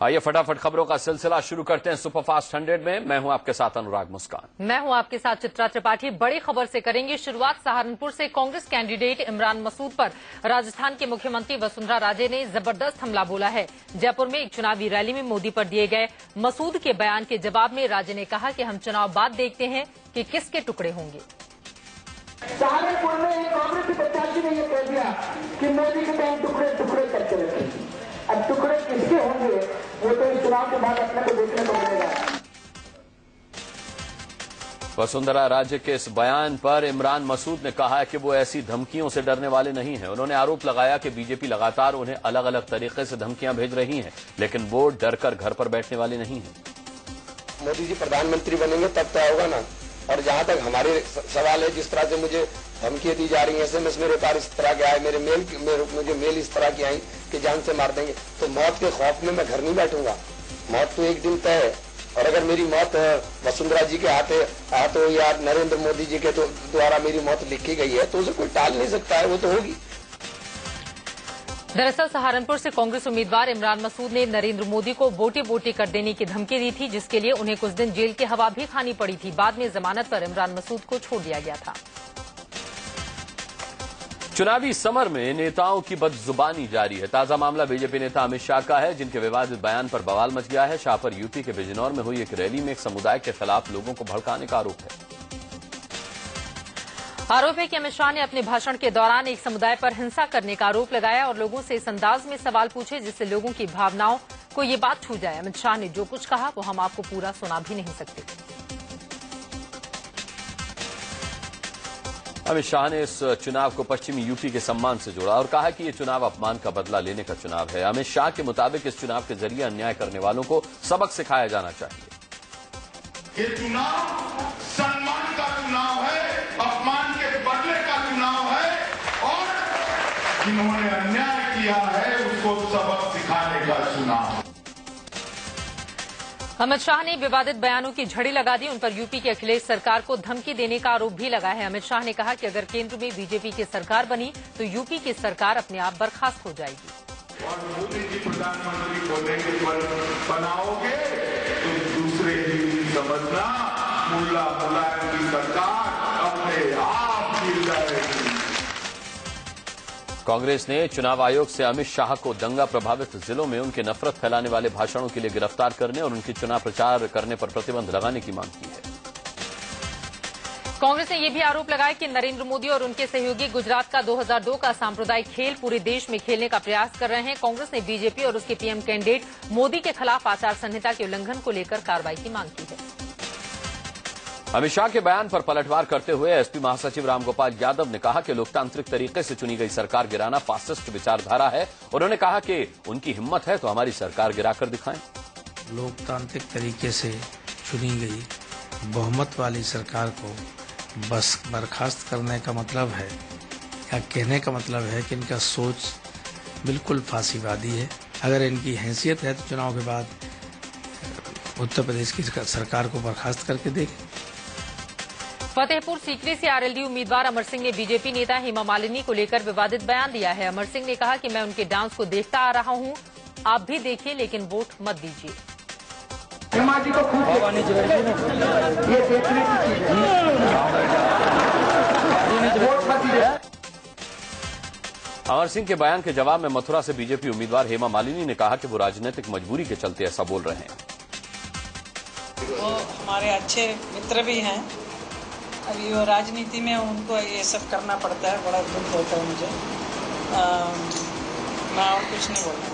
आइए फटाफट खबरों का सिलसिला शुरू करते हैं सुपरफास्ट 100 में। मैं हूं आपके साथ अनुराग मुस्कान। मैं हूं आपके साथ चित्रा त्रिपाठी। बड़ी खबर से करेंगे शुरुआत। सहारनपुर से कांग्रेस कैंडिडेट इमरान मसूद पर राजस्थान के मुख्यमंत्री वसुंधरा राजे ने जबरदस्त हमला बोला है। जयपुर में एक चुनावी रैली में मोदी पर दिए गए मसूद के बयान के जवाब में राजे ने कहा कि हम चुनाव बाद देखते हैं कि किसके टुकड़े होंगे। सहारनपुर में एक कांग्रेस के प्रत्याशी ने यह कह दिया कि मोदी के टाइम टुकड़े टुकड़े करके रखेंगे। अब टुकड़े किसके होंगे वो तो इस चुनाव के बाद अपने को देखने को मिलेगा। वसुंधरा राजे के इस बयान पर इमरान मसूद ने कहा है कि वो ऐसी धमकियों से डरने वाले नहीं हैं। उन्होंने आरोप लगाया कि बीजेपी लगातार उन्हें अलग अलग तरीके से धमकियां भेज रही है, लेकिन वो डरकर घर पर बैठने वाले नहीं है। मोदी जी प्रधानमंत्री बनेंगे तब तय होगा ना। और जहां तक हमारे सवाल है, जिस तरह से मुझे धमकियां दी जा रही हैं, एसएमएस मेरे पास इस तरह के आए, मुझे मेल इस तरह की आई कि जान से मार देंगे, तो मौत के खौफ में मैं घर नहीं बैठूंगा। मौत तो एक दिन तय है, और अगर मेरी मौत वसुंधरा जी के हाथ हो या नरेंद्र मोदी जी के द्वारा मेरी मौत लिखी गई है तो उसे कोई टाल नहीं सकता है, वो तो होगी। दरअसल सहारनपुर से कांग्रेस उम्मीदवार इमरान मसूद ने नरेंद्र मोदी को बोटी बोटी कर देने की धमकी दी थी, जिसके लिए उन्हें कुछ दिन जेल की हवा भी खानी पड़ी थी। बाद में जमानत पर इमरान मसूद को छोड़ दिया गया था। चुनावी समर में नेताओं की बदजुबानी जारी है। ताजा मामला बीजेपी नेता अमित शाह का है, जिनके विवादित बयान पर बवाल मच गया है। शाह पर यूपी के बिजनौर में हुई एक रैली में एक समुदाय के खिलाफ लोगों को भड़काने का आरोप है। आरोप है कि अमित शाह ने अपने भाषण के दौरान एक समुदाय पर हिंसा करने का आरोप लगाया और लोगों से इस अंदाज में सवाल पूछे जिससे लोगों की भावनाओं को ये बात छू जाए। अमित शाह ने जो कुछ कहा वो हम आपको पूरा सुना भी नहीं सकते। अमित शाह ने इस चुनाव को पश्चिमी यूपी के सम्मान से जोड़ा और कहा कि ये चुनाव अपमान का बदला लेने का चुनाव है। अमित शाह के मुताबिक इस चुनाव के जरिए अन्याय करने वालों को सबक सिखाया जाना चाहिए। ये चुनाव सम्मान का चुनाव है, अपमान के बदले का चुनाव है, और जिन्होंने अन्याय किया है उसको सबक सिखाने का चुनाव है। अमित शाह ने विवादित बयानों की झड़ी लगा दी। उन पर यूपी की अखिलेश सरकार को धमकी देने का आरोप भी लगाया है। अमित शाह ने कहा कि अगर केंद्र में बीजेपी की सरकार बनी तो यूपी की सरकार अपने आप बर्खास्त हो जाएगी। और मोदी जी प्रधानमंत्री बनाओगे तो दूसरे ही समझना मुलायम की सरकार अपने आप गिर जाएगी। कांग्रेस ने चुनाव आयोग से अमित शाह को दंगा प्रभावित जिलों में उनके नफरत फैलाने वाले भाषणों के लिए गिरफ्तार करने और उनके चुनाव प्रचार करने पर प्रतिबंध लगाने की मांग की है। कांग्रेस ने यह भी आरोप लगाया कि नरेंद्र मोदी और उनके सहयोगी गुजरात का 2002 का सांप्रदायिक खेल पूरे देश में खेलने का प्रयास कर रहे हैं। कांग्रेस ने बीजेपी और उसके पीएम कैंडिडेट मोदी के खिलाफ आचार संहिता के उल्लंघन को लेकर कार्रवाई की मांग की है। अमित शाह के बयान पर पलटवार करते हुए एसपी महासचिव रामगोपाल यादव ने कहा कि लोकतांत्रिक तरीके से चुनी गई सरकार गिराना फासिस्ट विचारधारा है। उन्होंने कहा कि उनकी हिम्मत है तो हमारी सरकार गिराकर दिखाएं। लोकतांत्रिक तरीके से चुनी गई बहुमत वाली सरकार को बस बर्खास्त करने का मतलब है या कहने का मतलब है कि इनका सोच बिल्कुल फांसीवादी है। अगर इनकी हैसियत है तो चुनाव के बाद उत्तर प्रदेश की सरकार को बर्खास्त करके देखें। फतेहपुर सीकरी से आरएलडी उम्मीदवार अमर सिंह ने बीजेपी नेता हेमा मालिनी को लेकर विवादित बयान दिया है। अमर सिंह ने कहा कि मैं उनके डांस को देखता आ रहा हूं, आप भी देखिए लेकिन वोट मत दीजिए। हेमा जी को खूब ये देखने की चीज है, वोट मत दीजिए। अमर सिंह के बयान के जवाब में मथुरा से बीजेपी उम्मीदवार हेमा मालिनी ने कहा कि वो राजनीतिक मजबूरी के चलते ऐसा बोल रहे हैं। वो हमारे अच्छे मित्र भी हैं, अभी वो राजनीति में उनको ये सब करना पड़ता है, बड़ा दुख होता है मुझे। मैं और कुछ नहीं बोलना।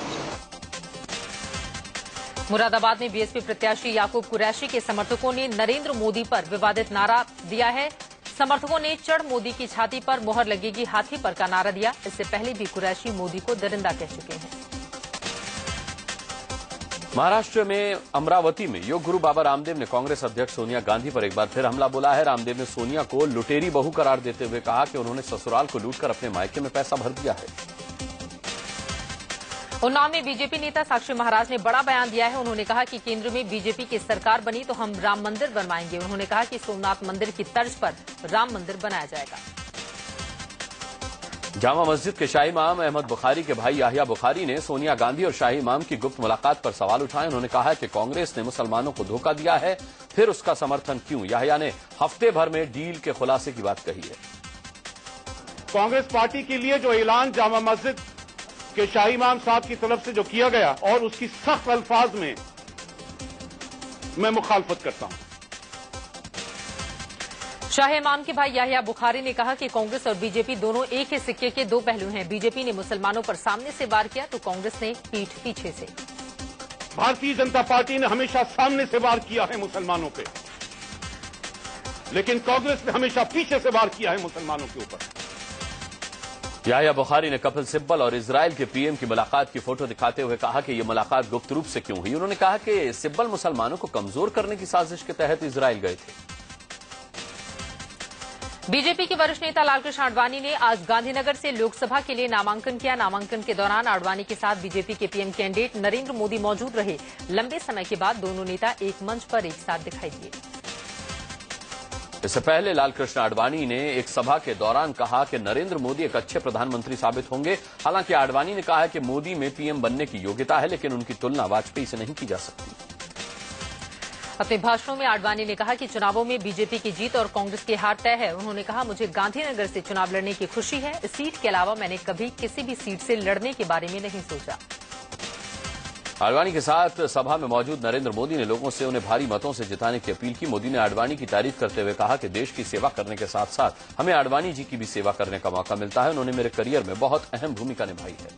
मुरादाबाद में बीएसपी प्रत्याशी याकूब कुरैशी के समर्थकों ने नरेंद्र मोदी पर विवादित नारा दिया है। समर्थकों ने चढ़ मोदी की छाती पर मोहर लगेगी हाथी पर का नारा दिया। इससे पहले भी कुरैशी मोदी को दरिंदा कह चुके हैं। महाराष्ट्र में अमरावती में योग गुरु बाबा रामदेव ने कांग्रेस अध्यक्ष सोनिया गांधी पर एक बार फिर हमला बोला है। रामदेव ने सोनिया को लुटेरी बहू करार देते हुए कहा कि उन्होंने ससुराल को लूटकर अपने मायके में पैसा भर दिया है। उन्नाव में बीजेपी नेता साक्षी महाराज ने बड़ा बयान दिया है। उन्होंने कहा कि केंद्र में बीजेपी की सरकार बनी तो हम राम मंदिर बनवाएंगे। उन्होंने कहा कि सोमनाथ मंदिर की तर्ज पर राम मंदिर बनाया जाएगा। जामा मस्जिद के शाही इमाम अहमद बुखारी के भाई याहिया बुखारी ने सोनिया गांधी और शाही इमाम की गुप्त मुलाकात पर सवाल उठाए। उन्होंने कहा कि कांग्रेस ने मुसलमानों को धोखा दिया है, फिर उसका समर्थन क्यों। याहिया ने हफ्ते भर में डील के खुलासे की बात कही है। कांग्रेस पार्टी के लिए जो ऐलान जामा मस्जिद के शाही इमाम साहब की तरफ से जो किया गया और उसकी सख्त अल्फाज में मैं मुखालफत करता हूं। शाही इमाम के भाई याहिया बुखारी ने कहा कि कांग्रेस और बीजेपी दोनों एक ही सिक्के के दो पहलू हैं। बीजेपी ने मुसलमानों पर सामने से वार किया तो कांग्रेस ने पीठ पीछे से। भारतीय जनता पार्टी ने हमेशा सामने से वार किया है मुसलमानों पे, लेकिन कांग्रेस ने हमेशा पीछे से वार किया है मुसलमानों के ऊपर। याहिया बुखारी ने कपिल सिब्बल और इजराइल के पीएम की मुलाकात की फोटो दिखाते हुए कहा कि यह मुलाकात गुप्त रूप से क्यों हुई। उन्होंने कहा कि सिब्बल मुसलमानों को कमजोर करने की साजिश के तहत इजराइल गए थे। बीजेपी के वरिष्ठ नेता लालकृष्ण आडवाणी ने आज गांधीनगर से लोकसभा के लिए नामांकन किया। नामांकन के दौरान आडवाणी के साथ बीजेपी के पीएम कैंडिडेट नरेंद्र मोदी मौजूद रहे। लंबे समय के बाद दोनों नेता एक मंच पर एक साथ दिखाई दिए। इससे पहले लालकृष्ण आडवाणी ने एक सभा के दौरान कहा कि नरेंद्र मोदी एक अच्छे प्रधानमंत्री साबित होंगे। हालांकि आडवाणी ने कहा कि मोदी में पीएम बनने की योग्यता है, लेकिन उनकी तुलना वाजपेयी से नहीं की जा सकती। अपने भाषणों में आडवाणी ने कहा कि चुनावों में बीजेपी की जीत और कांग्रेस की हार तय है। उन्होंने कहा, मुझे गांधीनगर से चुनाव लड़ने की खुशी है। इस सीट के अलावा मैंने कभी किसी भी सीट से लड़ने के बारे में नहीं सोचा। आडवाणी के साथ सभा में मौजूद नरेंद्र मोदी ने लोगों से उन्हें भारी मतों से जिताने की अपील की। मोदी ने आडवाणी की तारीफ करते हुए कहा कि देश की सेवा करने के साथ साथ हमें आडवाणी जी की भी सेवा करने का मौका मिलता है। उन्होंने मेरे करियर में बहुत अहम भूमिका निभाई है।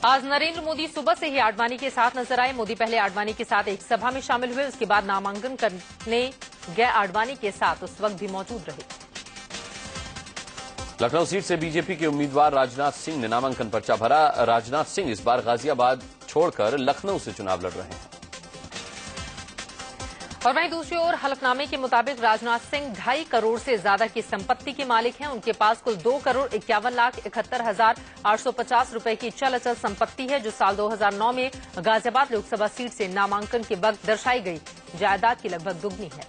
आज नरेंद्र मोदी सुबह से ही आडवाणी के साथ नजर आए। मोदी पहले आडवाणी के साथ एक सभा में शामिल हुए, उसके बाद नामांकन करने गए आडवाणी के साथ उस वक्त भी मौजूद रहे। लखनऊ सीट से बीजेपी के उम्मीदवार राजनाथ सिंह ने नामांकन पर्चा भरा। राजनाथ सिंह इस बार गाजियाबाद छोड़कर लखनऊ से चुनाव लड़ रहे हैं। और वहीं दूसरी ओर हलफनामे के मुताबिक राजनाथ सिंह 2.5 करोड़ से ज्यादा की संपत्ति के मालिक हैं। उनके पास कुल 2,51,71,850 रुपए की चल अचल संपत्ति है, जो साल 2009 में गाजियाबाद लोकसभा सीट से नामांकन के वक्त दर्शाई गई जायदाद की लगभग दुगनी है।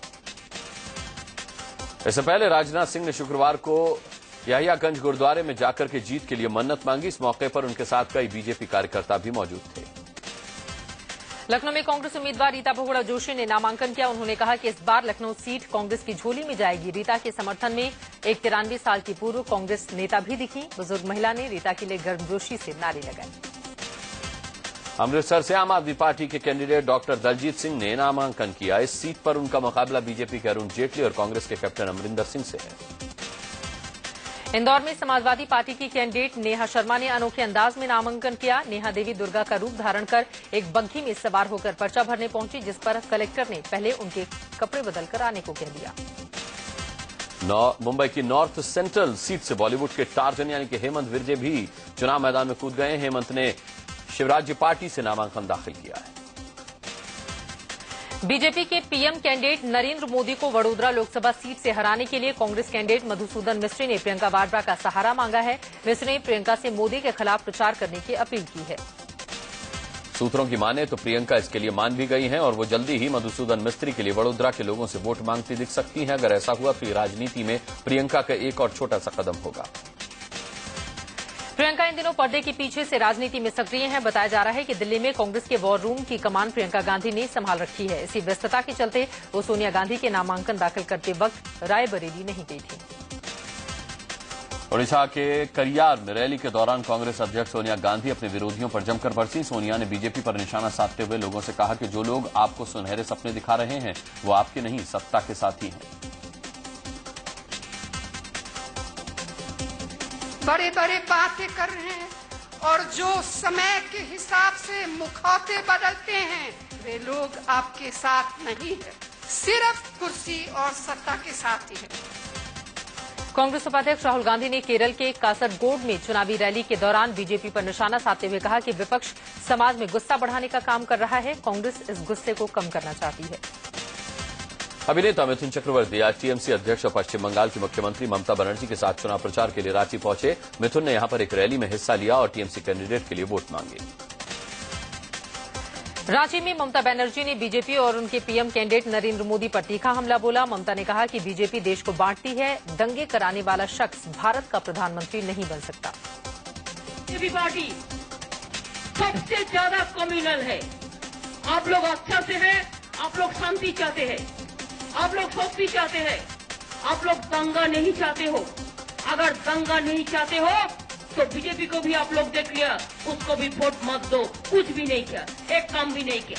इससे पहले राजनाथ सिंह ने शुक्रवार को याहियागंज गुरुद्वारे में जाकर के जीत के लिए मन्नत मांगी। इस मौके पर उनके साथ कई बीजेपी कार्यकर्ता भी मौजूद थे। लखनऊ में कांग्रेस उम्मीदवार रीता बहुगुणा जोशी ने नामांकन किया। उन्होंने कहा कि इस बार लखनऊ सीट कांग्रेस की झोली में जाएगी। रीता के समर्थन में एक 93 साल की पूर्व कांग्रेस नेता भी दिखी। बुजुर्ग महिला ने रीता के लिए गर्मजोशी से नारे लगाए। अमृतसर से आम आदमी पार्टी के कैंडिडेट डॉक्टर दलजीत सिंह ने नामांकन किया। इस सीट पर उनका मुकाबला बीजेपी के अरुण जेटली और कांग्रेस के कैप्टन अमरिंदर सिंह से है। इंदौर में समाजवादी पार्टी की कैंडिडेट नेहा शर्मा ने अनोखे अंदाज में नामांकन किया। नेहा देवी दुर्गा का रूप धारण कर एक बग्घी में सवार होकर पर्चा भरने पहुंची, जिस पर कलेक्टर ने पहले उनके कपड़े बदलकर आने को कह दिया। मुंबई की नॉर्थ सेंट्रल सीट से बॉलीवुड के टार्जन यानी कि हेमंत विरजे भी चुनाव मैदान में कूद गए। हेमंत ने शिवराज पार्टी से नामांकन दाखिल किया है। बीजेपी के पीएम कैंडिडेट नरेंद्र मोदी को वडोदरा लोकसभा सीट से हराने के लिए कांग्रेस कैंडिडेट मधुसूदन मिस्त्री ने प्रियंका वाड्रा का सहारा मांगा है। मिस्त्री ने प्रियंका से मोदी के खिलाफ प्रचार करने की अपील की है। सूत्रों की माने तो प्रियंका इसके लिए मान भी गई हैं और वो जल्दी ही मधुसूदन मिस्त्री के लिए वडोदरा के लोगों से वोट मांगती दिख सकती हैं। अगर ऐसा हुआ तो ये राजनीति में प्रियंका का एक और छोटा सा कदम होगा। प्रियंका इन दिनों पर्दे के पीछे से राजनीति में सक्रिय हैं। बताया जा रहा है कि दिल्ली में कांग्रेस के वॉर रूम की कमान प्रियंका गांधी ने संभाल रखी है। इसी व्यस्तता के चलते वो सोनिया गांधी के नामांकन दाखिल करते वक्त रायबरेली नहीं गई थी। ओडिशा के करियार में रैली के दौरान कांग्रेस अध्यक्ष सोनिया गांधी अपने विरोधियों पर जमकर बरसी। सोनिया ने बीजेपी पर निशाना साधते हुए लोगों से कहा कि जो लोग आपको सुनहरे सपने दिखा रहे हैं वो आपके नहीं, सत्ता के साथी हैं। बड़े बड़े बातें कर रहे हैं और जो समय के हिसाब से मुखौटे बदलते हैं वे लोग आपके साथ नहीं है, सिर्फ कुर्सी और सत्ता के साथ ही है। कांग्रेस उपाध्यक्ष राहुल गांधी ने केरल के कासरगोड में चुनावी रैली के दौरान बीजेपी पर निशाना साधते हुए कहा कि विपक्ष समाज में गुस्सा बढ़ाने का काम कर रहा है। कांग्रेस इस गुस्से को कम करना चाहती है। अभिनेता मिथुन चक्रवर्ती आज टीएमसी अध्यक्ष और पश्चिम बंगाल की मुख्यमंत्री ममता बनर्जी के साथ चुनाव प्रचार के लिए रांची पहुंचे। मिथुन ने यहां पर एक रैली में हिस्सा लिया और टीएमसी कैंडिडेट के लिए वोट मांगे। रांची में ममता बनर्जी ने बीजेपी और उनके पीएम कैंडिडेट नरेंद्र मोदी पर तीखा हमला बोला। ममता ने कहा कि बीजेपी देश को बांटती है, दंगे कराने वाला शख्स भारत का प्रधानमंत्री नहीं बन सकता। बीजेपी पार्टी सबसे ज्यादा कम्युनल है। आप लोग अच्छा से हैं, आप लोग शांति चाहते हैं, आप लोग स्वस्ति चाहते हैं, आप लोग दंगा नहीं चाहते हो। अगर दंगा नहीं चाहते हो तो बीजेपी को भी आप लोग देख लिया, उसको भी वोट मत दो। कुछ भी नहीं किया, एक काम भी नहीं किया।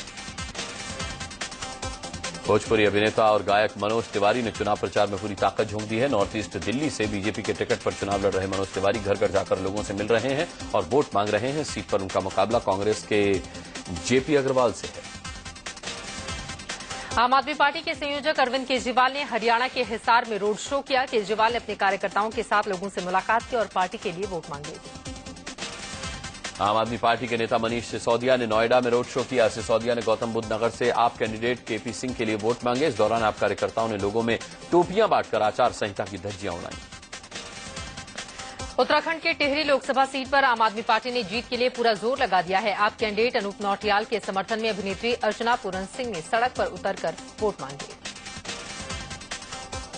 भोजपुरी अभिनेता और गायक मनोज तिवारी ने चुनाव प्रचार में पूरी ताकत झोंक दी है। नॉर्थ ईस्ट दिल्ली से बीजेपी के टिकट पर चुनाव लड़ रहे मनोज तिवारी घर घर जाकर लोगों से मिल रहे हैं और वोट मांग रहे हैं। सीट पर उनका मुकाबला कांग्रेस के जेपी अग्रवाल से है। आम आदमी पार्टी के संयोजक अरविंद केजरीवाल ने हरियाणा के हिसार में रोड शो किया। केजरीवाल ने अपने कार्यकर्ताओं के साथ लोगों से मुलाकात की और पार्टी के लिए वोट मांगे। आम आदमी पार्टी के नेता मनीष सिसोदिया ने नोएडा में रोड शो किया। सिसोदिया ने गौतम बुद्ध नगर से आप कैंडिडेट केपी सिंह के लिए वोट मांगे। इस दौरान आप कार्यकर्ताओं ने लोगों में टोपियां बांटकर आचार संहिता की धज्जियां उड़ाई। उत्तराखंड के टिहरी लोकसभा सीट पर आम आदमी पार्टी ने जीत के लिए पूरा जोर लगा दिया है। आप कैंडिडेट अनूप नौटियाल के समर्थन में अभिनेत्री अर्चना पूरन सिंह ने सड़क पर उतरकर वोट मांगे।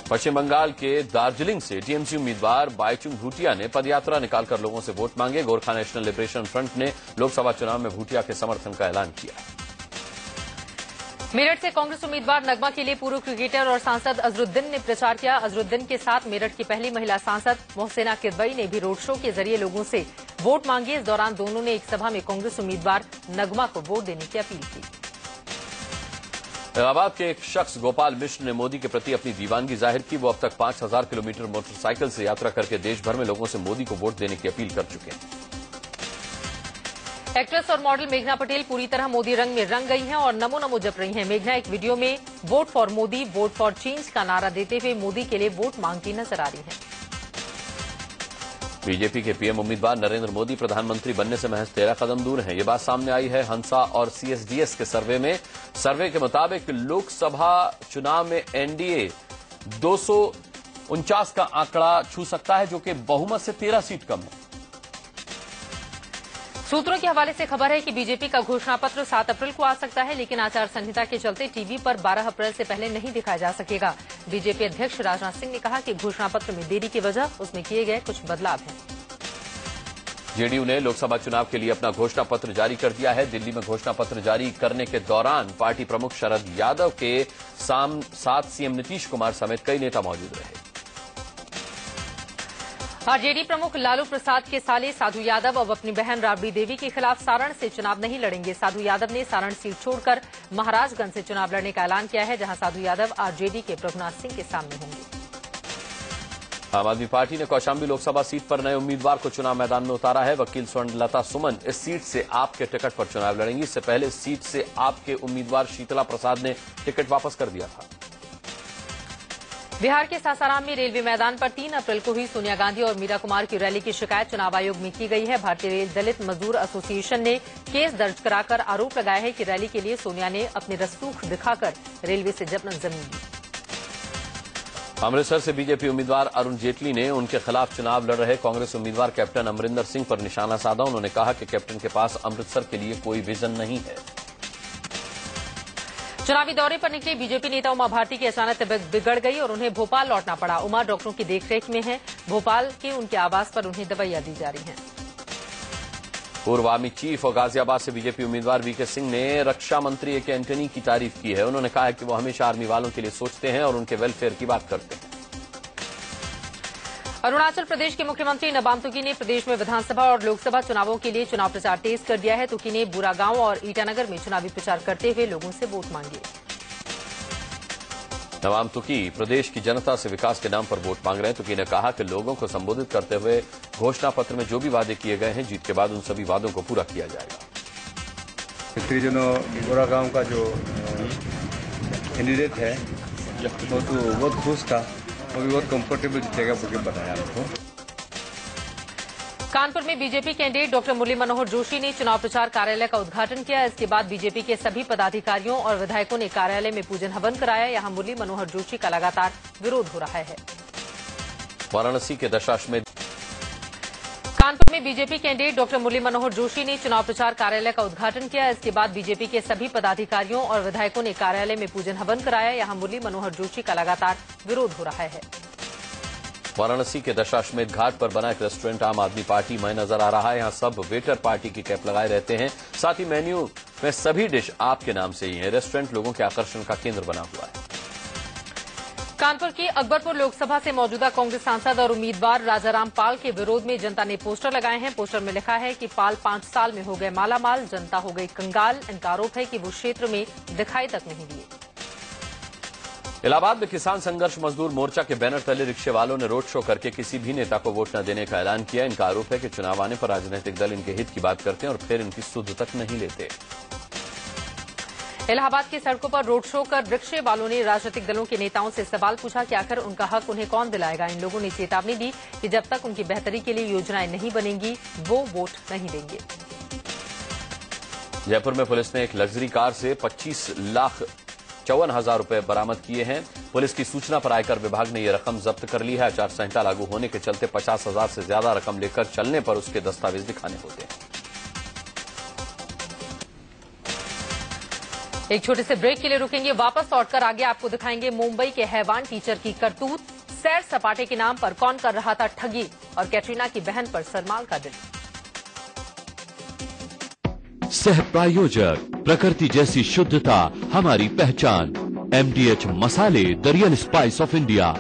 पश्चिम बंगाल के दार्जिलिंग से टीएमसी उम्मीदवार बाईचुंग भूटिया ने पदयात्रा निकालकर लोगों से वोट मांगे। गोरखा नेशनल लिबरेशन फ्रंट ने लोकसभा चुनाव में भूटिया के समर्थन का ऐलान किया। मेरठ से कांग्रेस उम्मीदवार नगमा के लिए पूर्व क्रिकेटर और सांसद अजरुद्दीन ने प्रचार किया। अजरुद्दीन के साथ मेरठ की पहली महिला सांसद मोहसिना किदवई ने भी रोड शो के जरिए लोगों से वोट मांगी। इस दौरान दोनों ने एक सभा में कांग्रेस उम्मीदवार नगमा को वोट देने की अपील की। इलाहाबाद के एक शख्स गोपाल मिश्र ने मोदी के प्रति अपनी दीवानगी जाहिर की। वो अब तक 5000 किलोमीटर मोटरसाइकिल से यात्रा करके देश भर में लोगों से मोदी को वोट देने की अपील कर चुके हैं। एक्ट्रेस और मॉडल मेघना पटेल पूरी तरह मोदी रंग में रंग गई हैं और नमो नमो जप रही हैं। मेघना एक वीडियो में vote for Modi, vote for change का नारा देते हुए मोदी के लिए वोट मांगती नजर आ रही हैं। बीजेपी के पीएम उम्मीदवार नरेंद्र मोदी प्रधानमंत्री बनने से महज 13 कदम दूर हैं। ये बात सामने आई है हंसा और सीएसडीएस के सर्वे में। सर्वे के मुताबिक लोकसभा चुनाव में एनडीए 249 का आंकड़ा छू सकता है, जो कि बहुमत से 13 सीट कम है। सूत्रों के हवाले से खबर है कि बीजेपी का घोषणा पत्र 7 अप्रैल को आ सकता है, लेकिन आचार संहिता के चलते टीवी पर 12 अप्रैल से पहले नहीं दिखाया जा सकेगा। बीजेपी अध्यक्ष राजनाथ सिंह ने कहा कि घोषणा पत्र में देरी की वजह उसमें किए गए कुछ बदलाव हैं। जेडीयू ने लोकसभा चुनाव के लिए अपना घोषणा पत्र जारी कर दिया है। दिल्ली में घोषणा पत्र जारी करने के दौरान पार्टी प्रमुख शरद यादव के साथ सीएम नीतीश कुमार समेत कई नेता मौजूद रहे। आरजेडी प्रमुख लालू प्रसाद के साले साधु यादव अब अपनी बहन राबड़ी देवी के खिलाफ सारण से चुनाव नहीं लड़ेंगे। साधु यादव ने सारण सीट छोड़कर महाराजगंज से चुनाव लड़ने का ऐलान किया है, जहां साधु यादव आरजेडी के प्रभुनाथ सिंह के सामने होंगे। आम आदमी पार्टी ने कौशाम्बी लोकसभा सीट पर नए उम्मीदवार को चुनाव मैदान में उतारा है। वकील स्वर्णलता सुमन इस सीट से आपके टिकट पर चुनाव लड़ेंगी। इससे पहले इस सीट से आपके उम्मीदवार शीतला प्रसाद ने टिकट वापस कर दिया था। बिहार के सासाराम में रेलवे मैदान पर 3 अप्रैल को हुई सोनिया गांधी और मीरा कुमार की रैली की शिकायत चुनाव आयोग में की गई है। भारतीय रेल दलित मजदूर एसोसिएशन ने केस दर्ज कराकर आरोप लगाया है कि रैली के लिए सोनिया ने अपने रसूख दिखाकर रेलवे से जबरन जमीन ली। अमृतसर से बीजेपी उम्मीदवार अरुण जेटली ने उनके खिलाफ चुनाव लड़ रहे कांग्रेस उम्मीदवार कैप्टन अमरिंदर सिंह पर निशाना साधा। उन्होंने कहा कि कैप्टन के पास अमृतसर के लिए कोई विजन नहीं है। चुनावी दौरे पर निकले बीजेपी नेता उमा भारती की अचानक तबीयत बिगड़ गई और उन्हें भोपाल लौटना पड़ा। उमा डॉक्टरों की देखरेख में है। भोपाल के उनके आवास पर उन्हें दवाइयां दी जा रही हैं। पूर्व आर्मी चीफ और गाजियाबाद से बीजेपी उम्मीदवार वीके सिंह ने रक्षा मंत्री ए के एंटनी की तारीफ की है। उन्होंने कहा है कि वो हमेशा आर्मी वालों के लिए सोचते हैं और उनके वेलफेयर की बात करते हैं। अरुणाचल प्रदेश के मुख्यमंत्री नबाम तुकी ने प्रदेश में विधानसभा और लोकसभा चुनावों के लिए चुनाव प्रचार तेज कर दिया है। तुकी ने बुरागांव और ईटानगर में चुनावी प्रचार करते हुए लोगों से वोट मांगे। नबाम तुकी प्रदेश की जनता से विकास के नाम पर वोट मांग रहे हैं। तुकी ने कहा कि लोगों को संबोधित करते हुए घोषणा पत्र में जो भी वादे किए गए हैं, जीत के बाद उन सभी वादों को पूरा किया जाएगा। बुरागांव का जो कैंडिडेट है वो तो बहुत खुश था, वो भी बहुत कंफर्टेबल जीतेगा बोल के बताया हमको। कानपुर में BJP candidate doctor Murli Manohar Joshi ने चुनाव प्रचार कार्यालय का उद्घाटन किया। इसके बाद बीजेपी के सभी पदाधिकारियों और विधायकों ने कार्यालय में पूजन हवन कराया। यहां मुरली मनोहर जोशी का लगातार विरोध हो रहा है। वाराणसी के दशाश्वमेध कानपुर में में BJP candidate doctor Murli Manohar Joshi ने चुनाव प्रचार कार्यालय का उद्घाटन किया। इसके बाद बीजेपी के सभी पदाधिकारियों और विधायकों ने कार्यालय में पूजन हवन कराया। यहां मुरली मनोहर जोशी का लगातार विरोध हो रहा है। वाराणसी के दशाश्वमेध घाट पर बना एक रेस्टोरेंट आम आदमी पार्टी में नजर आ रहा है। यहां सब वेटर पार्टी की कैप लगाए रहते हैं। साथ ही मेन्यू में सभी डिश आपके नाम से ही है। रेस्टोरेंट लोगों के आकर्षण का केंद्र बना हुआ है। कानपुर की अकबरपुर लोकसभा से मौजूदा कांग्रेस सांसद और उम्मीदवार राजाराम पाल के विरोध में जनता ने पोस्टर लगाए हैं। पोस्टर में लिखा है कि पाल 5 साल में हो गए मालामाल, जनता हो गई कंगाल। इनका आरोप है कि वो क्षेत्र में दिखाई तक नहीं दिए। इलाहाबाद में किसान संघर्ष मजदूर मोर्चा के बैनर तले रिक्शे वालों ने रोड शो करके किसी भी नेता को वोट न देने का ऐलान किया। इनका आरोप है कि चुनाव आने पर राजनीतिक दल इनके हित की बात करते हैं और फिर इनकी सुध तक नहीं लेते। इलाहाबाद की सड़कों पर रोड शो कर रिक्शे वालों ने राजनीतिक दलों के नेताओं से सवाल पूछा कि आखिर उनका हक उन्हें कौन दिलाएगा। इन लोगों ने चेतावनी दी कि जब तक उनकी बेहतरी के लिए योजनाएं नहीं बनेंगी वो वोट नहीं देंगे। जयपुर में पुलिस ने एक लग्जरी कार से 25,54,000 रुपए बरामद किए हैं। पुलिस की सूचना पर आयकर विभाग ने यह रकम जब्त कर ली है। आचार संहिता लागू होने के चलते 50,000 से ज्यादा रकम लेकर चलने पर उसके दस्तावेज दिखाने होते हैं। एक छोटे से ब्रेक के लिए रुकेंगे। वापस लौटकर आगे आपको दिखाएंगे मुंबई के हैवान टीचर की करतूत। सैर सपाटे के नाम पर कौन कर रहा था ठगी और कैटरीना की बहन पर सरमाल का दिल। सह प्रायोजक प्रकृति जैसी शुद्धता हमारी पहचान। MDH मसाले the real spice of India.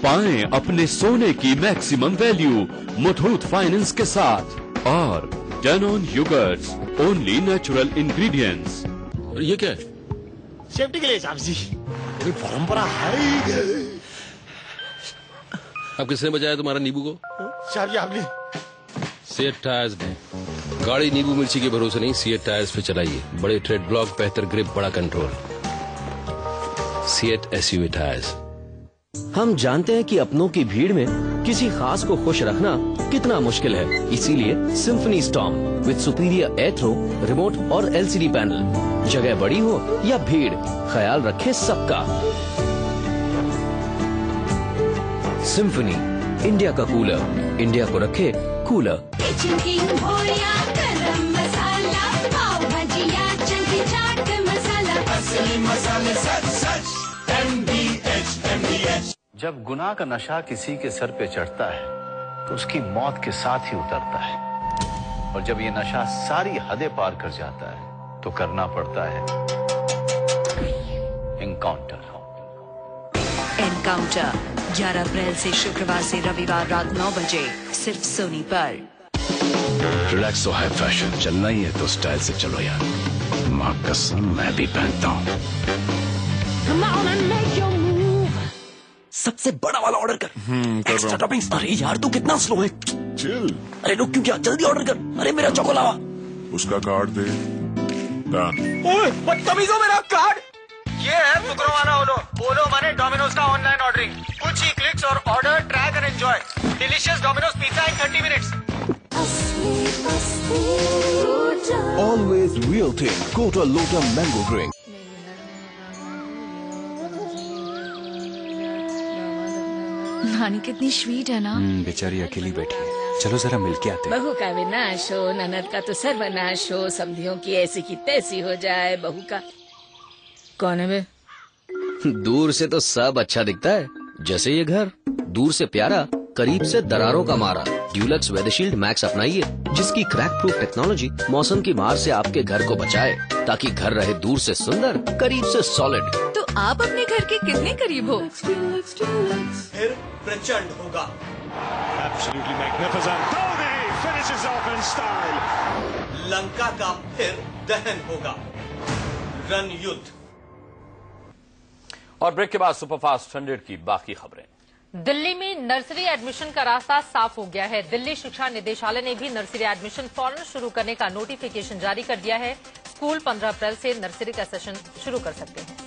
पाएं अपने सोने की मैक्सिमम वैल्यू मुथूट फाइनेंस के साथ। और Danone yoghurts only natural ingredients. ये क्या है? सेफ्टी के लिए साहब जी, ये परंपरा है। अब किसने बजाया तुम्हारा नींबू को? साहब जी आपने सीएट टायर्स में गाड़ी नींबू मिर्ची के भरोसे नहीं, सीएट टायर्स पे चलाइए। बड़े ट्रेड ब्लॉक, बेहतर ग्रिप, बड़ा कंट्रोल। CEAT SUV tyres. हम जानते हैं कि अपनों की भीड़ में किसी खास को खुश रखना कितना मुश्किल है। इसीलिए Symphony storm with superior air throw, remote और LCD पैनल। जगह बड़ी हो या भीड़, ख्याल रखे सबका। सिम्फनी, इंडिया का कूलर, इंडिया को रखे कूलर। जब गुनाह का नशा किसी के सर पे चढ़ता है तो उसकी मौत के साथ ही उतरता है। और जब ये नशा सारी हदें पार कर जाता है तो करना पड़ता है एनकाउंटर। एनकाउंटर 11 अप्रैल से शुक्रवार से रविवार रात 9 बजे सिर्फ सोनी पर। रिलैक्सो हाई फैशन, चलना ही है तो स्टाइल से चलो यार। माँ कसम मैं भी पहनता हूँ। सबसे बड़ा वाला ऑर्डर कर। Extra toppings. अरे यार तू कितना स्लो है। चिल। अरे रुक क्यों गया, जल्दी ऑर्डर कर। अरे मेरा चोको लावा। उसका कार्ड दे। ओए बदतमीजों, मेरा कार्ड। ये है फुकरों वाला ओलो। ओलो माने डोमिनोज का ऑनलाइन ऑर्डरिंग। कुछ ही क्लिक्स और order, track and enjoy delicious Domino's pizza in 30 minutes. Always real thing. Kota Lota mango drink. नानी कितनी स्वीट है ना। बेचारी अकेली बैठी है। चलो जरा मिलके आते हैं। बहू का विनाश हो, ननद का तो सर्वनाश हो, समधियों की ऐसी की तैसी हो जाए। बहू का कौन है बे? दूर से तो सब अच्छा दिखता है, जैसे ये घर। दूर से प्यारा, करीब से दरारों का मारा। ड्यूलक्स वेदरशील्ड मैक्स अपनाइए, जिसकी क्रैक प्रूफ टेक्नोलॉजी मौसम की मार से आपके घर को बचाए, ताकि घर रहे दूर से सुंदर, करीब से सॉलिड। तो आप अपने घर के कितने करीब हो? फिर प्रचंड होगा। Absolutely magnificent. Dhoni finishes off in style. Lanka का फिर दहन होगा। रन युद्ध। और ब्रेक के बाद सुपरफास्ट 100 की बाकी खबरें। दिल्ली में नर्सरी एडमिशन का रास्ता साफ हो गया है। दिल्ली शिक्षा निदेशालय ने भी नर्सरी एडमिशन फौरन शुरू करने का नोटिफिकेशन जारी कर दिया है। स्कूल 15 अप्रैल से नर्सरी का सेशन शुरू कर सकते हैं।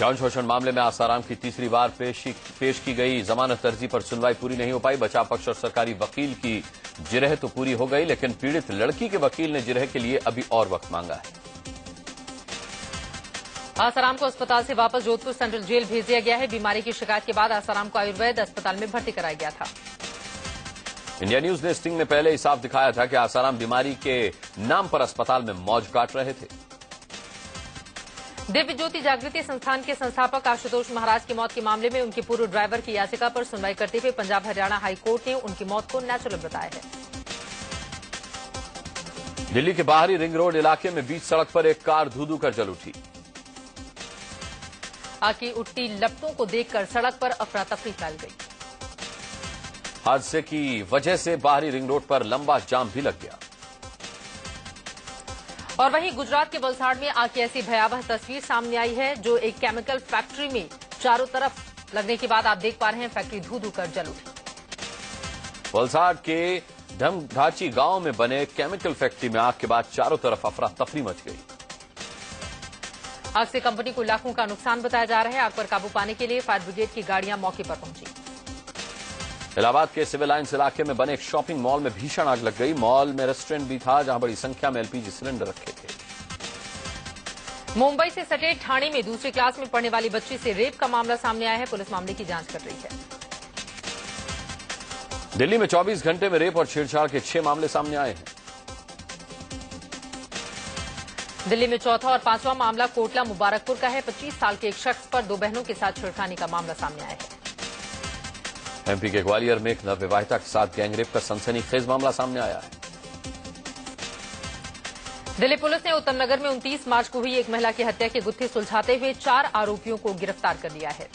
यौन शोषण मामले में आसाराम की तीसरी बार पेश की गई जमानत अर्जी पर सुनवाई पूरी नहीं हो पाई। बचाव पक्ष और सरकारी वकील की जिरह तो पूरी हो गई, लेकिन पीड़ित लड़की के वकील ने जिरह के लिए अभी और वक्त मांगा है। आसाराम को अस्पताल से वापस जोधपुर सेंट्रल जेल भेज दिया गया है। बीमारी की शिकायत के बाद आसाराम को आयुर्वेद अस्पताल में भर्ती कराया गया था। इंडिया न्यूज ने स्टिंग में पहले ही साफ दिखाया था कि आसाराम बीमारी के नाम पर अस्पताल में मौज काट रहे थे। दिव्य ज्योति जागृति संस्थान के संस्थापक आशुतोष महाराज की मौत के मामले में उनके पूर्व ड्राइवर की याचिका पर सुनवाई करते हुए पंजाब हरियाणा हाईकोर्ट ने उनकी मौत को नेचुरल बताया है। दिल्ली के बाहरी रिंग रोड इलाके में बीच सड़क पर एक कार धू-धू कर जल उठी। आग की उठती लपटों को देखकर सड़क पर अफरा तफरी फैल गई। हादसे की वजह से बाहरी रिंग रोड पर लंबा जाम भी लग गया। और वहीं गुजरात के वलसाड़ में आग की ऐसी भयावह तस्वीर सामने आई है जो एक केमिकल फैक्ट्री में चारों तरफ लगने के बाद आप देख पा रहे हैं फैक्ट्री धू-धू कर जल उठी। वलसाड़ के ढमढाची गांव में बने केमिकल फैक्ट्री में आग के बाद चारों तरफ अफरा तफरी मच गई। आग से कंपनी को लाखों का नुकसान बताया जा रहा है। आग पर काबू पाने के लिए फायर ब्रिगेड की गाड़ियां मौके पर पहुंची। इलाहाबाद के सिविल लाइन्स इलाके में बने एक शॉपिंग मॉल में भीषण आग लग गई। मॉल में रेस्टोरेंट भी था जहां बड़ी संख्या में एलपीजी सिलेंडर रखे थे। मुंबई से सटे ठाणे में दूसरी क्लास में पढ़ने वाली बच्ची से रेप का मामला सामने आया है। पुलिस मामले की जांच कर रही है। दिल्ली में 24 घंटे में रेप और छेड़छाड़ के 6 मामले सामने आए हैं। दिल्ली में चौथा और 5वां मामला कोटला मुबारकपुर का है। 25 साल के एक शख्स पर 2 बहनों के साथ छेड़खानी का मामला सामने आया है। एमपी के ग्वालियर में एक नवविवाहिता के साथ गैंगरेप का सनसनीखेज मामला सामने आया है। दिल्ली पुलिस ने उत्तम नगर में 29 मार्च को हुई एक महिला की हत्या के गुत्थे सुलझाते हुए 4 आरोपियों को गिरफ्तार कर लिया है।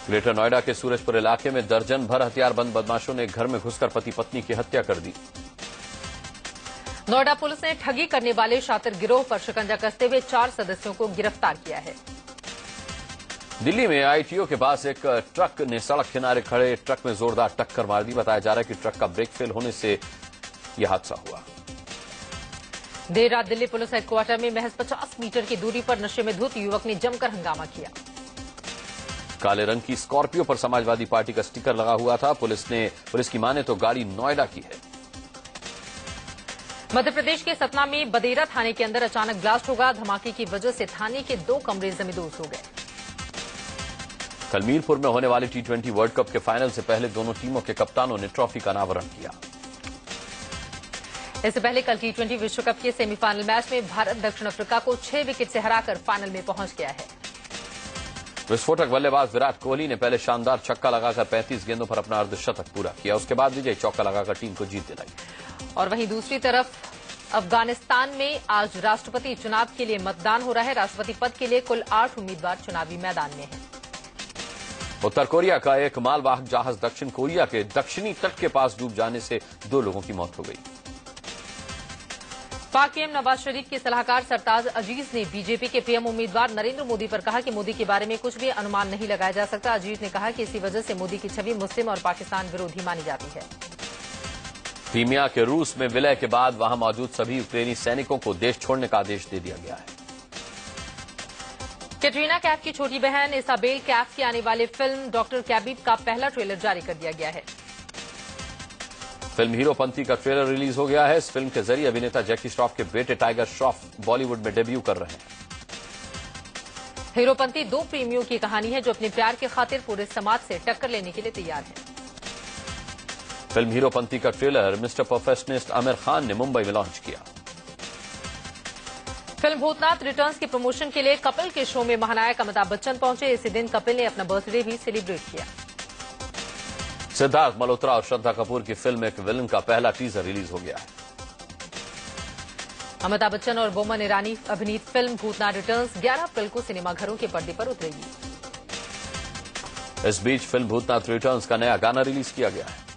ग्रेटर नोएडा के सूरजपुर इलाके में दर्जन भर हथियारबंद बदमाशों ने घर में घुसकर पति पत्नी की हत्या कर दी। नोएडा पुलिस ने ठगी करने वाले शातिर गिरोह पर शिकंजा कसते हुए 4 सदस्यों को गिरफ्तार किया है। दिल्ली में आईटीओ के पास एक ट्रक ने सड़क किनारे खड़े ट्रक में जोरदार टक्कर मार दी। बताया जा रहा है कि ट्रक का ब्रेक फेल होने से यह हादसा हुआ। देर रात दिल्ली पुलिस हेडक्वार्टर में महज 50 मीटर की दूरी पर नशे में धुत युवक ने जमकर हंगामा किया। काले रंग की स्कॉर्पियो पर समाजवादी पार्टी का स्टिकर लगा हुआ था। पुलिस की माने तो गाड़ी नोएडा की है। मध्य प्रदेश के सतना में बदेरा थाने के अंदर अचानक ब्लास्ट होगा। धमाके की वजह से थाने के 2 कमरे जमींदोज हो गए। कल मीरपुर में होने वाले T20 वर्ल्ड कप के फाइनल से पहले दोनों टीमों के कप्तानों ने ट्रॉफी का अनावरण किया। इससे पहले कल T20 विश्व कप के सेमीफाइनल मैच में भारत दक्षिण अफ्रीका को 6 विकेट से हराकर फाइनल में पहुंच गया है। विस्फोटक बल्लेबाज विराट कोहली ने पहले शानदार छक्का लगाकर 35 गेंदों पर अपना अर्धशतक पूरा किया। उसके बाद विजयी चौका लगाकर टीम को जीत दिलाई। और वहीं दूसरी तरफ अफगानिस्तान में आज राष्ट्रपति चुनाव के लिए मतदान हो रहा है। राष्ट्रपति पद के लिए कुल 8 उम्मीदवार चुनावी मैदान में हैं। उत्तर कोरिया का एक मालवाहक जहाज दक्षिण कोरिया के दक्षिणी तट के पास डूब जाने से 2 लोगों की मौत हो गई। पाक पीएम नवाज शरीफ के सलाहकार सरताज अजीज ने बीजेपी के पीएम उम्मीदवार नरेंद्र मोदी पर कहा कि मोदी के बारे में कुछ भी अनुमान नहीं लगाया जा सकता। अजीज ने कहा कि इसी वजह से मोदी की छवि मुस्लिम और पाकिस्तान विरोधी मानी जाती है। क्रीमिया के रूस में विलय के बाद वहां मौजूद सभी यूक्रेनी सैनिकों को देश छोड़ने का आदेश दे दिया गया है। कैटरीना कैफ की छोटी बहन इसाबेल कैफ की आने वाली फिल्म डॉक्टर कैबिब का पहला ट्रेलर जारी कर दिया गया है। फिल्म हीरोपंती का ट्रेलर रिलीज हो गया है। इस फिल्म के जरिए अभिनेता जैकी श्रॉफ के बेटे टाइगर श्रॉफ बॉलीवुड में डेब्यू कर रहे हैं। हीरोपंती 2 प्रेमियों की कहानी है जो अपने प्यार की खातिर पूरे समाज से टक्कर लेने के लिए तैयार है। फिल्म हीरोपंती का trailer mister perfectionist Aamir Khan ने मुंबई में लॉन्च किया। फिल्म भूतनाथ रिटर्न्स के प्रमोशन के लिए कपिल के शो में महानायक अमिताभ बच्चन पहुंचे। इसी दिन कपिल ने अपना बर्थडे भी सेलिब्रेट किया। सिद्धार्थ मल्होत्रा और श्रद्धा कपूर की फिल्म एक विलन का पहला टीजर रिलीज हो गया है। अमिताभ बच्चन और बोमन ईरानी अभिनीत फिल्म भूतनाथ रिटर्न्स 11 अप्रैल को सिनेमाघरों के पर्दे पर उतरेगी। इस बीच फिल्म भूतनाथ रिटर्न्स का नया गाना रिलीज किया गया है।